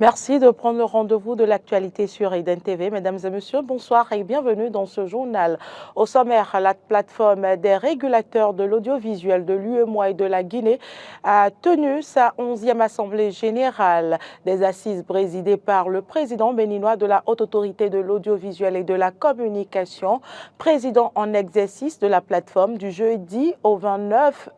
Merci de prendre le rendez-vous de l'actualité sur Eden TV. Mesdames et messieurs, bonsoir et bienvenue dans ce journal. Au sommaire, la plateforme des régulateurs de l'audiovisuel de l'UEMOA et de la Guinée a tenu sa 11e assemblée générale des assises présidées par le président béninois de la Haute Autorité de l'audiovisuel et de la communication, président en exercice de la plateforme du jeudi 29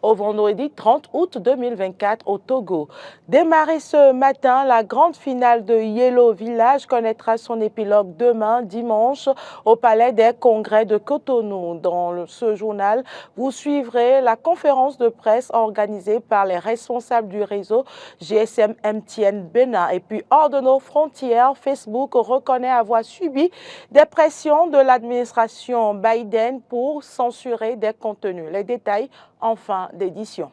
au vendredi 30 août 2024 au Togo. Démarré ce matin, la grande finale de Yellow Village connaîtra son épilogue demain, dimanche, au Palais des Congrès de Cotonou. Dans ce journal, vous suivrez la conférence de presse organisée par les responsables du réseau GSM MTN Bénin. Et puis, hors de nos frontières, Facebook reconnaît avoir subi des pressions de l'administration Biden pour censurer des contenus. Les détails en fin d'édition.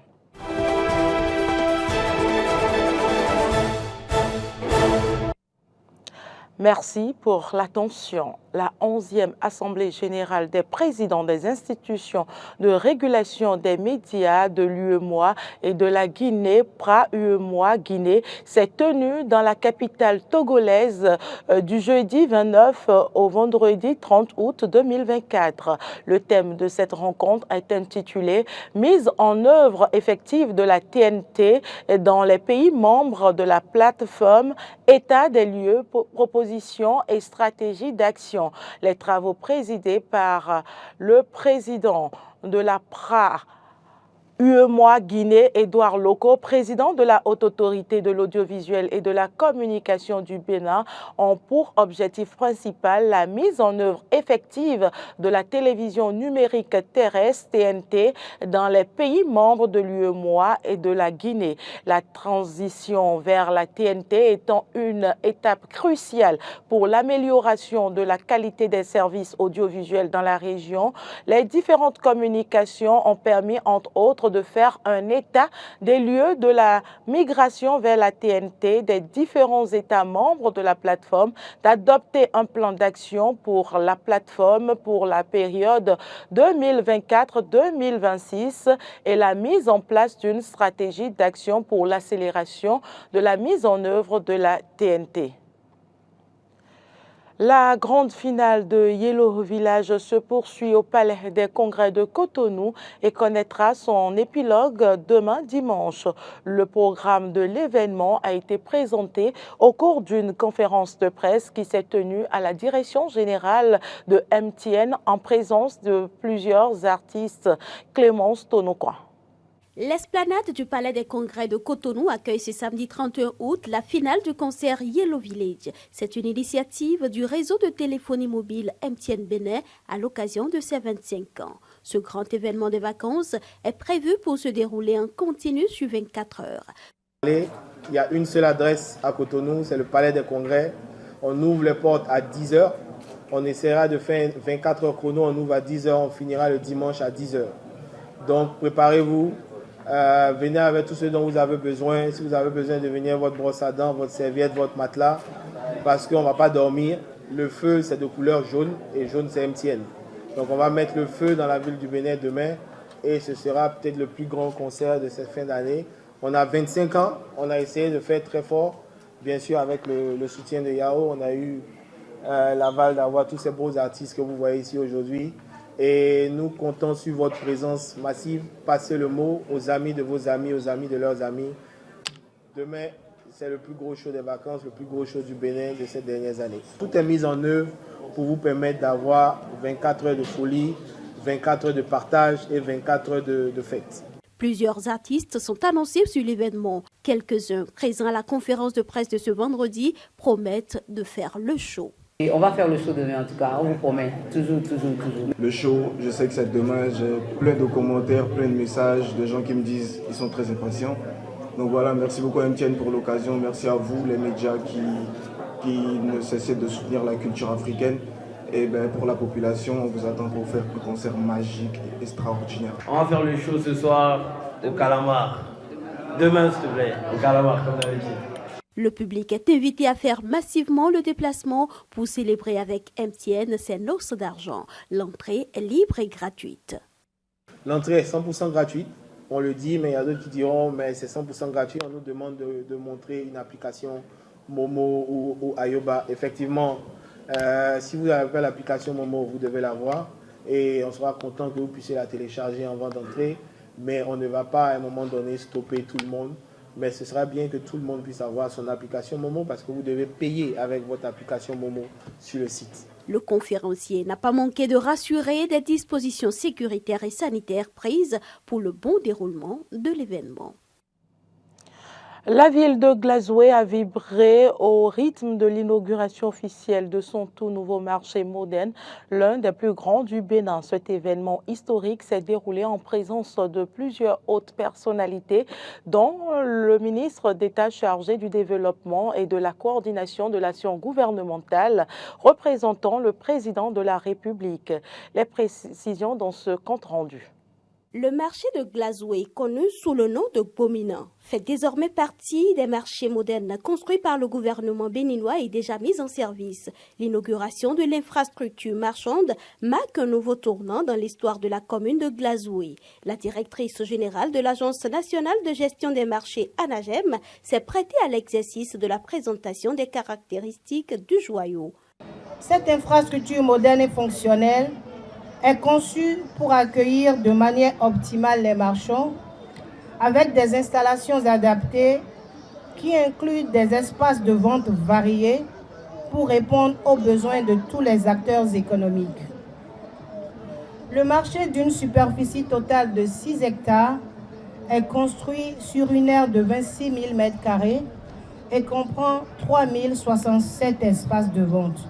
Merci pour l'attention. La 11e Assemblée générale des présidents des institutions de régulation des médias de l'UEMOA et de la Guinée, PRA-UEMOA Guinée, s'est tenue dans la capitale togolaise du jeudi 29 au vendredi 30 août 2024. Le thème de cette rencontre est intitulé « Mise en œuvre effective de la TNT dans les pays membres de la plateforme État des lieux, propositions et stratégies d'action ». Les travaux présidés par le président de la PRA UEMOA Guinée, Édouard Loko, président de la Haute Autorité de l'audiovisuel et de la communication du Bénin, ont pour objectif principal la mise en œuvre effective de la télévision numérique terrestre TNT dans les pays membres de l'UEMOA et de la Guinée. La transition vers la TNT étant une étape cruciale pour l'amélioration de la qualité des services audiovisuels dans la région, les différentes communications ont permis, entre autres, de faire un état des lieux de la migration vers la TNT des différents États membres de la plateforme, d'adopter un plan d'action pour la plateforme pour la période 2024-2026 et la mise en place d'une stratégie d'action pour l'accélération de la mise en œuvre de la TNT. La grande finale de Yellow Village se poursuit au Palais des Congrès de Cotonou et connaîtra son épilogue demain dimanche. Le programme de l'événement a été présenté au cours d'une conférence de presse qui s'est tenue à la direction générale de MTN en présence de plusieurs artistes. Clémence Tonoquois. L'esplanade du Palais des Congrès de Cotonou accueille ce samedi 31 août la finale du concert Yellow Village. C'est une initiative du réseau de téléphonie mobile MTN Bénin à l'occasion de ses 25 ans. Ce grand événement de vacances est prévu pour se dérouler en continu sur 24 heures. Il y a une seule adresse à Cotonou, c'est le Palais des Congrès. On ouvre les portes à 10 h. On essaiera de faire 24 heures chrono, on ouvre à 10 h, on finira le dimanche à 10 h. Donc préparez-vous. Venez avec tout ce dont vous avez besoin. Si vous avez besoin de venir, votre brosse à dents, votre serviette, votre matelas, parce qu'on ne va pas dormir. Le feu, c'est de couleur jaune et jaune, c'est MTN. Donc on va mettre le feu dans la ville du Bénin demain et ce sera peut-être le plus grand concert de cette fin d'année. On a 25 ans, on a essayé de faire très fort, bien sûr avec le soutien de Yao. On a eu l'aval d'avoir tous ces beaux artistes que vous voyez ici aujourd'hui. Et nous comptons sur votre présence massive. Passez le mot aux amis de vos amis, aux amis de leurs amis. Demain, c'est le plus gros show des vacances, le plus gros show du Bénin de ces dernières années. Tout est mis en œuvre pour vous permettre d'avoir 24 heures de folie, 24 heures de partage et 24 heures de fête. Plusieurs artistes sont annoncés sur l'événement. Quelques-uns présents à la conférence de presse de ce vendredi promettent de faire le show. Et on va faire le show demain en tout cas, on vous promet, toujours. Le show, je sais que c'est demain, j'ai plein de commentaires, plein de messages, de gens qui me disent qu'ils sont très impatients. Donc voilà, merci beaucoup à MTN pour l'occasion, merci à vous les médias qui ne cessez de soutenir la culture africaine. Et bien pour la population, on vous attend pour faire un concert magique et extraordinaire. On va faire le show ce soir au Calamar. Demain s'il te plaît, au Calamar comme d'habitude. Le public est invité à faire massivement le déplacement pour célébrer avec MTN ses noces d'argent. L'entrée est libre et gratuite. L'entrée est 100% gratuite. on le dit, mais il y a d'autres qui diront mais c'est 100% gratuit. On nous demande de montrer une application Momo ou Ayoba. Effectivement, si vous n'avez pas l'application Momo, vous devez l'avoir et on sera content que vous puissiez la télécharger avant d'entrer, mais on ne va pas à un moment donné stopper tout le monde. Mais ce sera bien que tout le monde puisse avoir son application Momo parce que vous devez payer avec votre application Momo sur le site. Le conférencier n'a pas manqué de rassurer des dispositions sécuritaires et sanitaires prises pour le bon déroulement de l'événement. La ville de Glazoué a vibré au rythme de l'inauguration officielle de son tout nouveau marché moderne, l'un des plus grands du Bénin. Cet événement historique s'est déroulé en présence de plusieurs hautes personnalités, dont le ministre d'État chargé du développement et de la coordination de l'action gouvernementale, représentant le président de la République. Les précisions dans ce compte-rendu. Le marché de Glazoué, connu sous le nom de Bomina, fait désormais partie des marchés modernes construits par le gouvernement béninois et déjà mis en service. L'inauguration de l'infrastructure marchande marque un nouveau tournant dans l'histoire de la commune de Glazoué. La directrice générale de l'Agence nationale de gestion des marchés, ANAGEM, s'est prêtée à l'exercice de la présentation des caractéristiques du joyau. Cette infrastructure moderne et fonctionnelle est conçue pour accueillir de manière optimale les marchands avec des installations adaptées qui incluent des espaces de vente variés pour répondre aux besoins de tous les acteurs économiques. Le marché d'une superficie totale de 6 hectares est construit sur une aire de 26 000 m² et comprend 3 067 espaces de vente,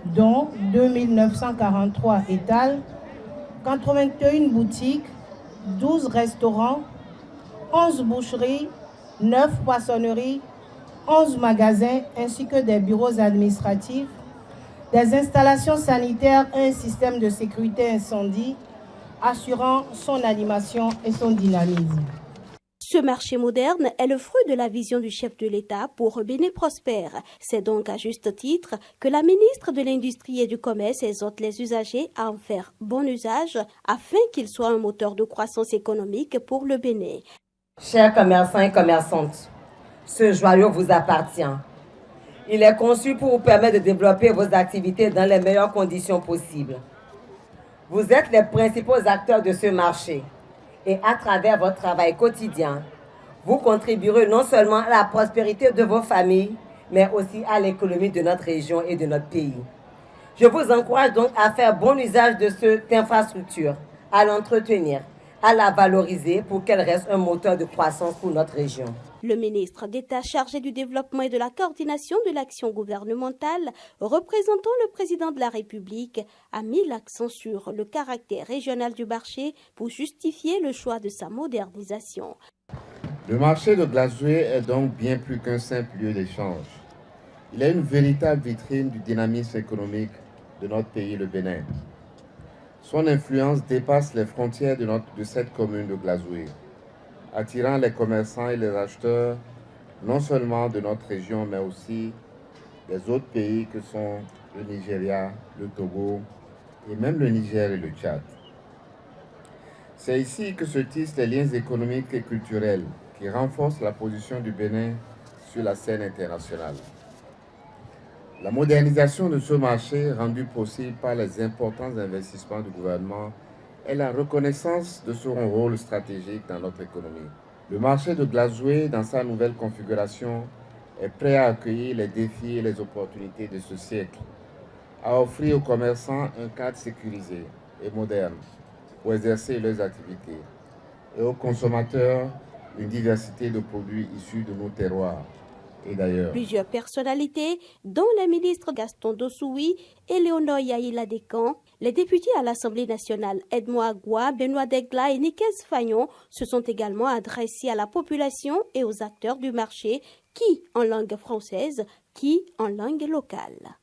dont 2 943 étals, 81 boutiques, 12 restaurants, 11 boucheries, 9 poissonneries, 11 magasins ainsi que des bureaux administratifs, des installations sanitaires et un système de sécurité incendie assurant son animation et son dynamisme. Ce marché moderne est le fruit de la vision du chef de l'État pour un Bénin prospère. C'est donc à juste titre que la ministre de l'Industrie et du Commerce exhorte les usagers à en faire bon usage afin qu'il soit un moteur de croissance économique pour le Bénin. Chers commerçants et commerçantes, ce joyau vous appartient. Il est conçu pour vous permettre de développer vos activités dans les meilleures conditions possibles. Vous êtes les principaux acteurs de ce marché. Et à travers votre travail quotidien, vous contribuerez non seulement à la prospérité de vos familles, mais aussi à l'économie de notre région et de notre pays. Je vous encourage donc à faire bon usage de cette infrastructure, à l'entretenir, à la valoriser pour qu'elle reste un moteur de croissance pour notre région. Le ministre d'État chargé du développement et de la coordination de l'action gouvernementale, représentant le président de la République, a mis l'accent sur le caractère régional du marché pour justifier le choix de sa modernisation. Le marché de Glazoué est donc bien plus qu'un simple lieu d'échange. Il est une véritable vitrine du dynamisme économique de notre pays, le Bénin. Son influence dépasse les frontières de cette commune de Glazoué, attirant les commerçants et les acheteurs non seulement de notre région, mais aussi des autres pays que sont le Nigeria, le Togo et même le Niger et le Tchad. C'est ici que se tissent les liens économiques et culturels qui renforcent la position du Bénin sur la scène internationale. La modernisation de ce marché, rendue possible par les importants investissements du gouvernement, est la reconnaissance de son rôle stratégique dans notre économie. Le marché de Glazoué, dans sa nouvelle configuration, est prêt à accueillir les défis et les opportunités de ce siècle, à offrir aux commerçants un cadre sécurisé et moderne pour exercer leurs activités, et aux consommateurs une diversité de produits issus de nos terroirs et d'ailleurs. Plusieurs personnalités, dont les ministres Gaston Dossoui et Léonore Yaïla Descamps, les députés à l'Assemblée nationale Edmond Agua, Benoît Degla et Nicaise Fagnon se sont également adressés à la population et aux acteurs du marché, qui en langue française, qui en langue locale.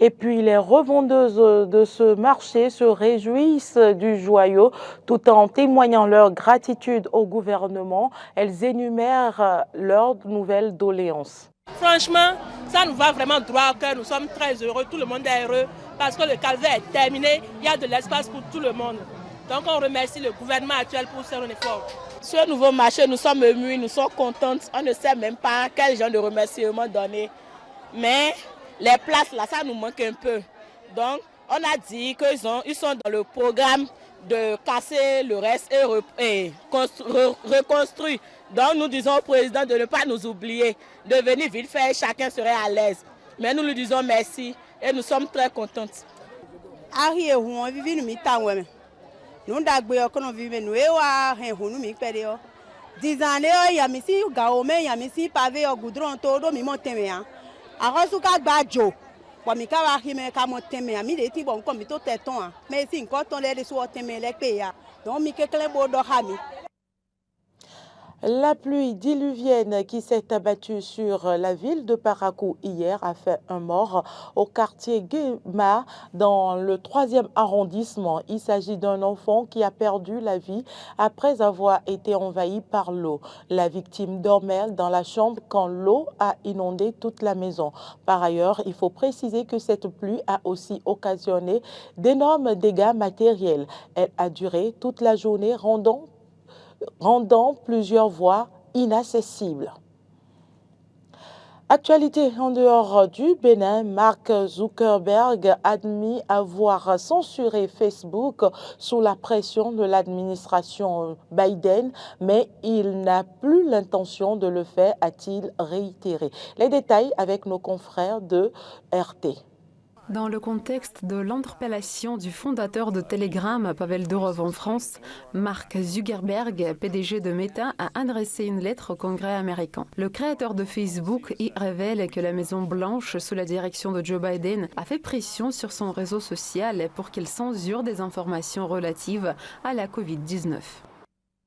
Et puis les revendeuses de ce marché se réjouissent du joyau tout en témoignant leur gratitude au gouvernement. Elles énumèrent leurs nouvelles doléances. Franchement, ça nous va vraiment droit au cœur. Nous sommes très heureux, tout le monde est heureux parce que le calvaire est terminé, il y a de l'espace pour tout le monde. Donc on remercie le gouvernement actuel pour son effort. Ce nouveau marché, nous sommes émus, nous sommes contents. On ne sait même pas quel genre de remerciement donner. Mais les places là, ça nous manque un peu. Donc on a dit qu'ils sont dans le programme de casser le reste et reconstruire. Donc nous disons au président de ne pas nous oublier, de venir vite faire, chacun serait à l'aise. Mais nous lui disons merci et nous sommes très contents. Nous d'agbe kono vive nous ewa hen hunu mi pere yo dizane yo ya mi si gaome ya mi si pavé yo goudron todo mi monteme ya arosu ka gbajo po mi ka wa hime ka monteme ya mi de ti bon ko mi to teton mais si nko ton le so teme le pe ya donc mi kekle bo do ha mi. La pluie diluvienne qui s'est abattue sur la ville de Parakou hier a fait un mort au quartier Guéma dans le 3e arrondissement. Il s'agit d'un enfant qui a perdu la vie après avoir été envahi par l'eau. La victime dormait dans la chambre quand l'eau a inondé toute la maison. Par ailleurs, il faut préciser que cette pluie a aussi occasionné d'énormes dégâts matériels. Elle a duré toute la journée, rendant plusieurs voies inaccessibles. Actualité en dehors du Bénin, Mark Zuckerberg admet avoir censuré Facebook sous la pression de l'administration Biden, mais il n'a plus l'intention de le faire, a-t-il réitéré. Les détails avec nos confrères de RT. Dans le contexte de l'interpellation du fondateur de Telegram, Pavel Durov en France, Mark Zuckerberg, PDG de Meta, a adressé une lettre au Congrès américain. Le créateur de Facebook y révèle que la Maison-Blanche, sous la direction de Joe Biden, a fait pression sur son réseau social pour qu'il censure des informations relatives à la Covid-19.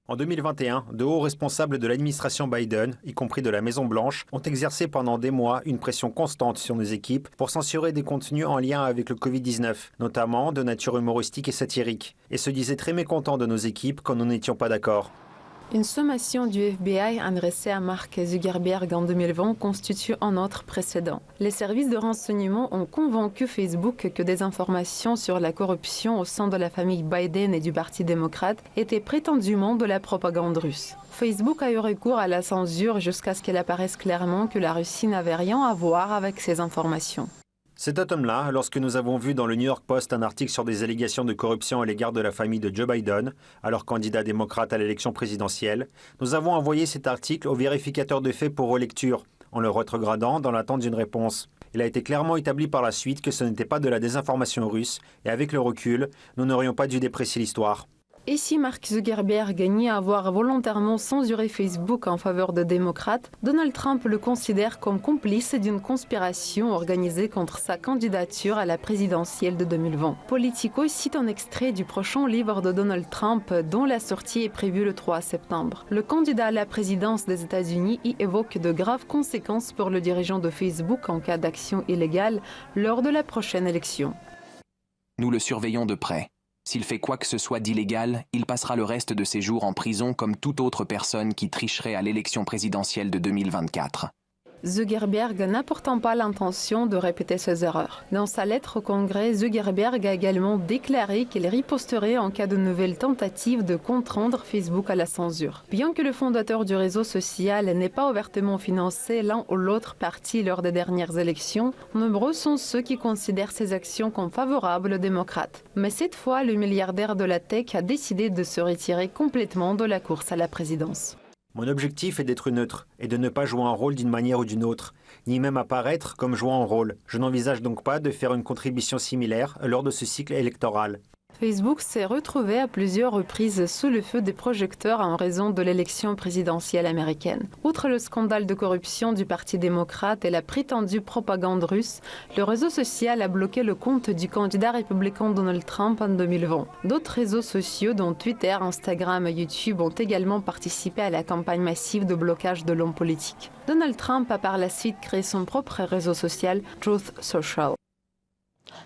En 2021, de hauts responsables de l'administration Biden, y compris de la Maison-Blanche, ont exercé pendant des mois une pression constante sur nos équipes pour censurer des contenus en lien avec le Covid-19, notamment de nature humoristique et satirique, et se disaient très mécontents de nos équipes quand nous n'étions pas d'accord. Une sommation du FBI adressée à Mark Zuckerberg en 2020 constitue un autre précédent. Les services de renseignement ont convaincu Facebook que des informations sur la corruption au sein de la famille Biden et du Parti démocrate étaient prétendument de la propagande russe. Facebook a eu recours à la censure jusqu'à ce qu'il apparaisse clairement que la Russie n'avait rien à voir avec ces informations. Cet automne-là, lorsque nous avons vu dans le New York Post un article sur des allégations de corruption à l'égard de la famille de Joe Biden, alors candidat démocrate à l'élection présidentielle, nous avons envoyé cet article au vérificateur de faits pour relecture, en le rétrogradant dans l'attente d'une réponse. Il a été clairement établi par la suite que ce n'était pas de la désinformation russe, et avec le recul, nous n'aurions pas dû déprécier l'histoire. Et si Mark Zuckerberg nie avoir volontairement censuré Facebook en faveur de démocrates, Donald Trump le considère comme complice d'une conspiration organisée contre sa candidature à la présidentielle de 2020. Politico cite un extrait du prochain livre de Donald Trump dont la sortie est prévue le 3 septembre. Le candidat à la présidence des États-Unis y évoque de graves conséquences pour le dirigeant de Facebook en cas d'action illégale lors de la prochaine élection. Nous le surveillons de près. S'il fait quoi que ce soit d'illégal, il passera le reste de ses jours en prison comme toute autre personne qui tricherait à l'élection présidentielle de 2024. Zuckerberg n'a pourtant pas l'intention de répéter ses erreurs. Dans sa lettre au Congrès, Zuckerberg a également déclaré qu'il riposterait en cas de nouvelles tentatives de contraindre Facebook à la censure. Bien que le fondateur du réseau social n'ait pas ouvertement financé l'un ou l'autre parti lors des dernières élections, nombreux sont ceux qui considèrent ces actions comme favorables aux démocrates. Mais cette fois, le milliardaire de la tech a décidé de se retirer complètement de la course à la présidence. Mon objectif est d'être neutre et de ne pas jouer un rôle d'une manière ou d'une autre, ni même apparaître comme jouant un rôle. Je n'envisage donc pas de faire une contribution similaire lors de ce cycle électoral. Facebook s'est retrouvé à plusieurs reprises sous le feu des projecteurs en raison de l'élection présidentielle américaine. Outre le scandale de corruption du Parti démocrate et la prétendue propagande russe, le réseau social a bloqué le compte du candidat républicain Donald Trump en 2020. D'autres réseaux sociaux, dont Twitter, Instagram et YouTube, ont également participé à la campagne massive de blocage de l'homme politique. Donald Trump a par la suite créé son propre réseau social, Truth Social.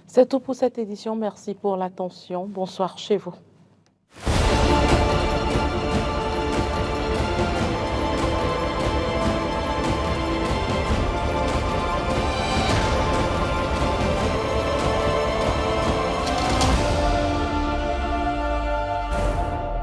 C'est tout pour cette édition. Merci pour l'attention. Bonsoir chez vous.